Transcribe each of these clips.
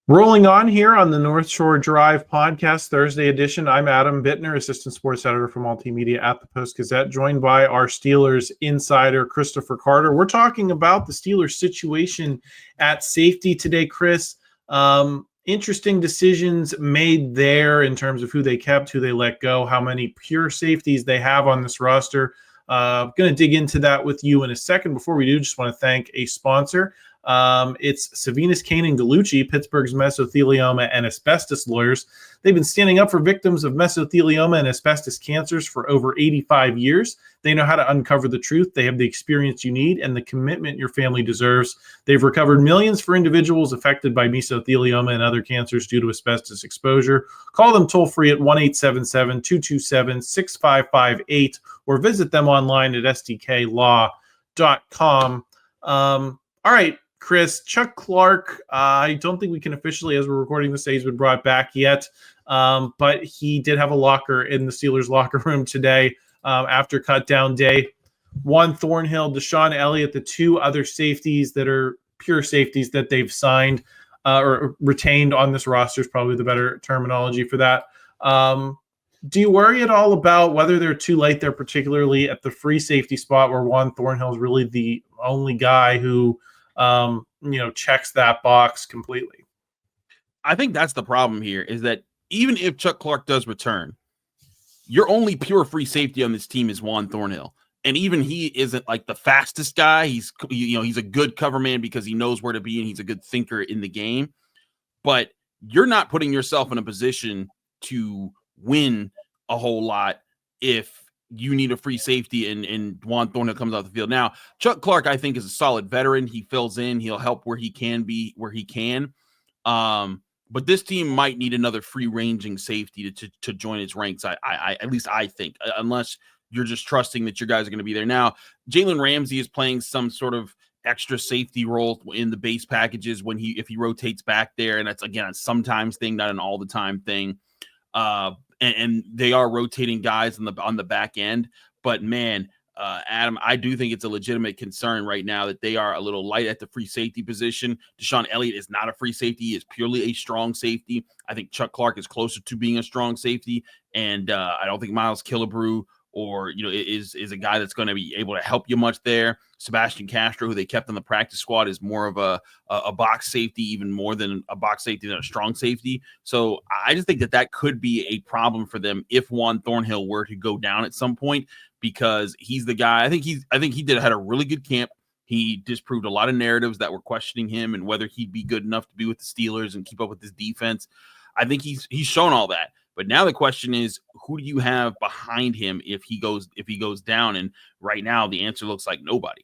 Rolling on here on the North Shore Drive podcast, Thursday edition. I'm Adam Bittner, assistant sports editor for multimedia at the Post-Gazette, joined by our Steelers insider, Christopher Carter. We're talking about the Steelers situation at safety today, Chris. Interesting decisions made there in terms of who they kept, who they let go, how many pure safeties they have on this roster. Going to dig into that with you in a second. Before we do, just want to thank a sponsor. It's Savinas, Kane, and Gallucci, Pittsburgh's mesothelioma and asbestos lawyers. They've been standing up for victims of mesothelioma and asbestos cancers for over 85 years. They know how to uncover the truth. They have the experience you need and the commitment your family deserves. They've recovered millions for individuals affected by mesothelioma and other cancers due to asbestos exposure. Call them toll-free at 1-877-227-6558 or visit them online at sdklaw.com. All right, Chris, Chuck Clark, I don't think we can officially, as we're recording this, say he's been brought back yet, but he did have a locker in the Steelers locker room today after Cutdown Day. Juan Thornhill, DeShon Elliott, the two other safeties that are pure safeties that they've signed or retained on this roster is probably the better terminology for that. Do you worry at all about whether they're too late there, particularly at the free safety spot where Juan Thornhill is really the only guy who checks that box completely? I think that's the problem here, is that even if Chuck Clark does return, your only pure free safety on this team is Juan Thornhill. And even he isn't like the fastest guy. He's a good cover man because he knows where to be and he's a good thinker in the game. But you're not putting yourself in a position to win a whole lot if you need a free safety and Juan Thornhill comes out the field. Now, Chuck Clark, I think, is a solid veteran. He fills in. He'll help where he can be, where he can. But this team might need another free-ranging safety to join its ranks. I at least I think, unless you're just trusting that your guys are going to be there. Now, Jaylen Ramsey is playing some sort of extra safety role in the base packages if he rotates back there, and that's, again, a sometimes thing, not an all-the-time thing. And they are rotating guys on the back end. But, man, Adam, I do think it's a legitimate concern right now that they are a little light at the free safety position. DeShon Elliott is not a free safety. He is purely a strong safety. I think Chuck Clark is closer to being a strong safety. And I don't think Miles Killebrew is a guy that's going to be able to help you much there. Sebastian Castro, who they kept on the practice squad, is more of a box safety, even more than a box safety than a strong safety. So I just think that could be a problem for them if Juan Thornhill were to go down at some point, because he's the guy. I think he had a really good camp. He disproved a lot of narratives that were questioning him and whether he'd be good enough to be with the Steelers and keep up with this defense. I think he's shown all that. But now the question is, who do you have behind him if he goes down? And right now the answer looks like nobody.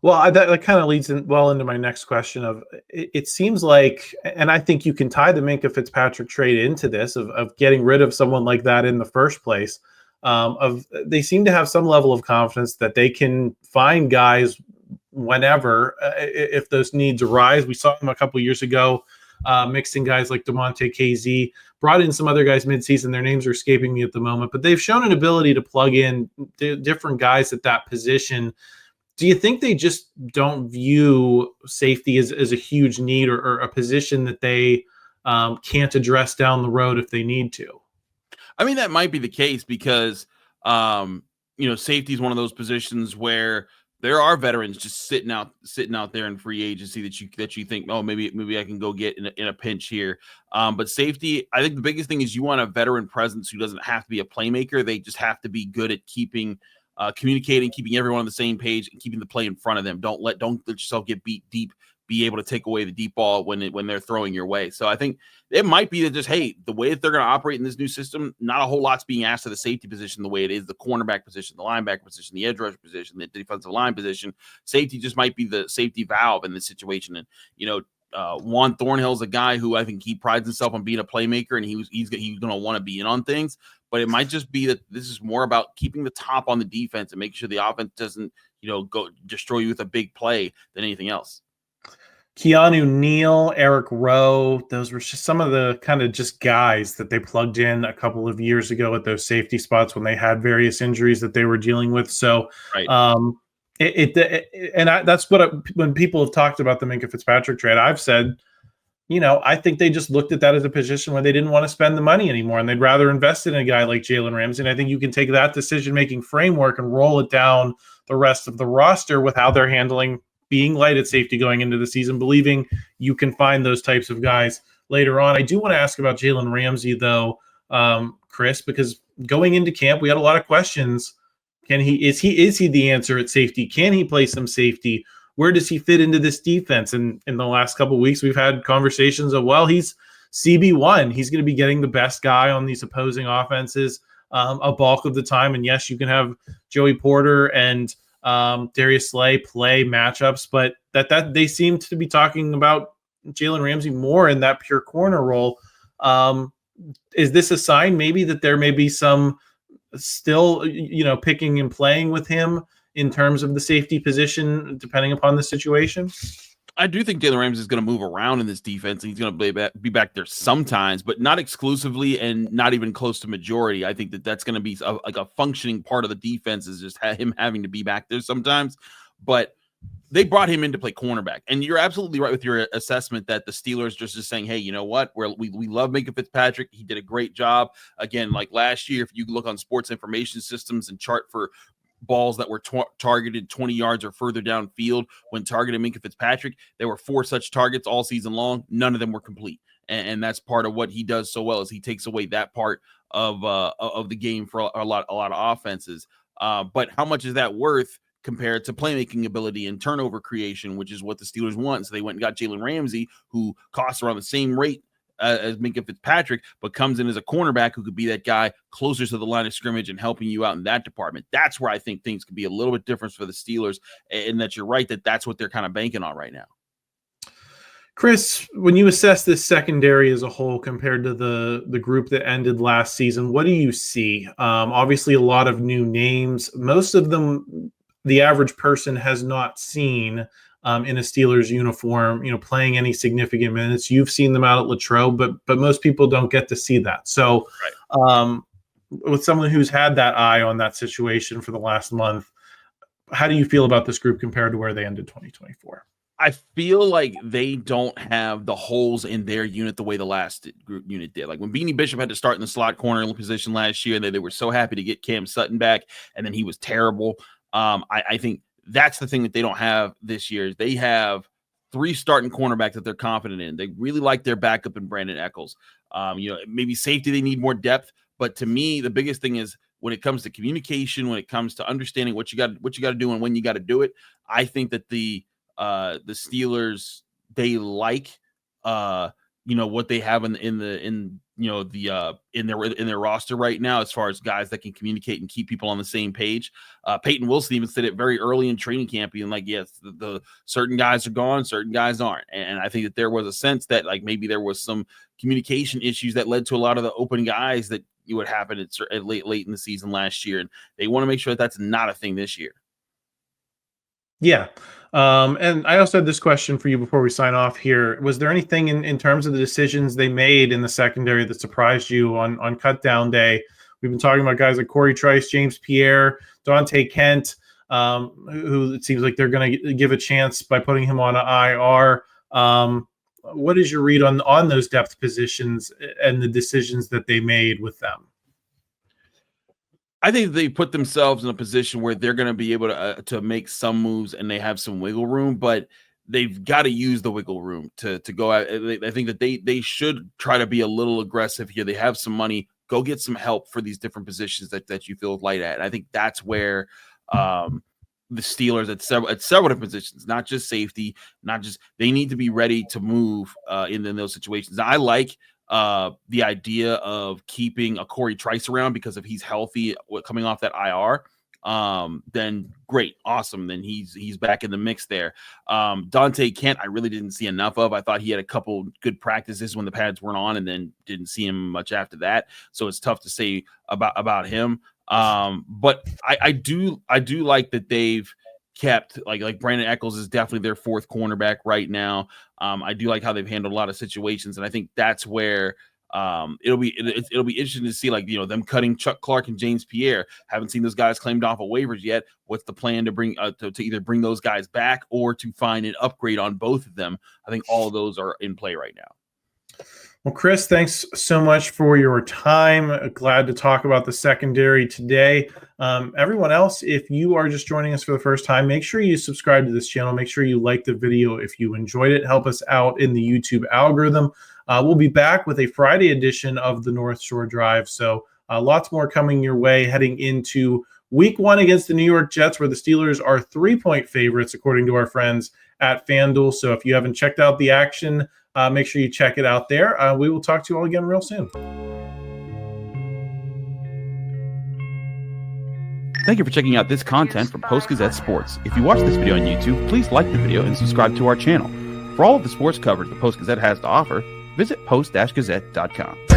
Well, that kind of leads into my next question of it seems like, and I think you can tie the Minkah Fitzpatrick trade into this of getting rid of someone like that in the first place. They seem to have some level of confidence that they can find guys whenever if those needs arise. We saw them a couple years ago. Mixing guys like DeMonte KZ, brought in some other guys midseason. Their names are escaping me at the moment, but they've shown an ability to plug in different guys at that position. Do you think they just don't view safety as a huge need or a position that they can't address down the road if they need to? I mean, that might be the case because, safety is one of those positions where there are veterans just sitting out there in free agency that you think, oh, maybe I can go get in a pinch here. But safety, I think the biggest thing is you want a veteran presence who doesn't have to be a playmaker. They just have to be good at communicating, keeping everyone on the same page, and keeping the play in front of them. Don't let yourself get beat deep. Be able to take away the deep ball when they're throwing your way. So I think it might be that just, hey, the way that they're going to operate in this new system, not a whole lot's being asked of the safety position the way it is, the cornerback position, the linebacker position, the edge rusher position, the defensive line position. Safety just might be the safety valve in this situation. And, Juan Thornhill's a guy who I think he prides himself on being a playmaker, and he's going to want to be in on things. But it might just be that this is more about keeping the top on the defense and making sure the offense doesn't, go destroy you with a big play than anything else. Keanu Neal, Eric Rowe, those were just some of the kind of just guys that they plugged in a couple of years ago at those safety spots when they had various injuries that they were dealing with. So, right. That's when people have talked about the Minkah Fitzpatrick trade, I've said I think they just looked at that as a position where they didn't want to spend the money anymore, and they'd rather invest in a guy like Jalen Ramsey. And I think you can take that decision-making framework and roll it down the rest of the roster with how they're handling being light at safety going into the season, believing you can find those types of guys later on. I do want to ask about Jaylen Ramsey, though, Chris, because going into camp, we had a lot of questions. Is he the answer at safety? Can he play some safety? Where does he fit into this defense? And in the last couple of weeks, we've had conversations of, well, he's CB1. He's going to be getting the best guy on these opposing offenses a bulk of the time. And yes, you can have Joey Porter and Darius Slay play matchups, but that they seem to be talking about Jalen Ramsey more in that pure corner role. Is this a sign maybe that there may be some still, picking and playing with him in terms of the safety position, depending upon the situation? I do think Jalen Ramsey is going to move around in this defense, and he's going to be back there sometimes, but not exclusively and not even close to majority. I think that's going to be like a functioning part of the defense is just him having to be back there sometimes. But they brought him in to play cornerback, and you're absolutely right with your assessment that the Steelers just saying, hey, you know what? We love Minkah Fitzpatrick. He did a great job. Again, like last year, if you look on sports information systems and chart for balls that were targeted 20 yards or further downfield when targeting Minkah Fitzpatrick, there were 4 such targets all season long. None of them were complete. And that's part of what he does so well is he takes away that part of the game for a lot of offenses. But how much is that worth compared to playmaking ability and turnover creation, which is what the Steelers want? So they went and got Jalen Ramsey, who costs around the same rate as Minkah Fitzpatrick, but comes in as a cornerback who could be that guy closer to the line of scrimmage and helping you out in that department. That's where I think things could be a little bit different for the Steelers, and that you're right that's what they're kind of banking on right now. Chris, when you assess this secondary as a whole compared to the group that ended last season, what do you see? Obviously, a lot of new names. Most of them, the average person has not seen in a Steelers uniform, playing any significant minutes. You've seen them out at Latrobe, but most people don't get to see that. So with someone who's had that eye on that situation for the last month, how do you feel about this group compared to where they ended 2024? I feel like they don't have the holes in their unit the way the last group unit did. Like when Beanie Bishop had to start in the slot corner position last year, they were so happy to get Cam Sutton back, and then he was terrible. I think that's the thing that they don't have this year. They have 3 starting cornerbacks that they're confident in. They really like their backup in Brandon Echols. Maybe safety, they need more depth. But to me, the biggest thing is when it comes to communication, when it comes to understanding what you got to do and when you got to do it. I think that the Steelers, they like what they have in their roster right now as far as guys that can communicate and keep people on the same page. Peyton Wilson even said it very early in training camp, being like, yes, the certain guys are gone, certain guys aren't. And I think that there was a sense that like maybe there was some communication issues that led to a lot of the open guys that would happen at late in the season last year. And they want to make sure that that's not a thing this year. Yeah. And I also had this question for you before we sign off here. Was there anything in terms of the decisions they made in the secondary that surprised you on Cutdown Day? We've been talking about guys like Corey Trice, James Pierre, Dante Kent, who it seems like they're going to give a chance by putting him on IR. What is your read on those depth positions and the decisions that they made with them? I think they put themselves in a position where they're going to be able to make some moves and they have some wiggle room, but they've got to use the wiggle room to go out. I think that they should try to be a little aggressive here. They have some money. Go get some help for these different positions that you feel light at. And I think that's where the Steelers at several different positions, not just safety, they need to be ready to move in those situations. Now, I like the idea of keeping a Corey Trice around because if he's healthy coming off that IR, then great, awesome. Then he's back in the mix there. Dante Kent, I really didn't see enough of. I thought he had a couple good practices when the pads weren't on, and then didn't see him much after that. So it's tough to say about him. But I do like that they've kept like Brandon Echols is definitely their 4th cornerback right now. I do like how they've handled a lot of situations, and I think that's where It'll be interesting to see, like, them cutting Chuck Clark and James Pierre. Haven't seen those guys claimed off of waivers yet. What's the plan to bring to either bring those guys back or to find an upgrade on both of them? I think all of those are in play right now. Well, Chris, thanks so much for your time. Glad to talk about the secondary today. Everyone else, if you are just joining us for the first time, make sure you subscribe to this channel. Make sure you like the video if you enjoyed it. Help us out in the YouTube algorithm. We'll be back with a Friday edition of the North Shore Drive. So lots more coming your way heading into Week 1 against the New York Jets, where the Steelers are 3-point favorites, according to our friends at FanDuel. So if you haven't checked out the action, make sure you check it out there. We will talk to you all again real soon. Thank you for checking out this content from Post-Gazette Sports. If you watch this video on YouTube, please like the video and subscribe to our channel. For all of the sports coverage the Post-Gazette has to offer, visit post-gazette.com.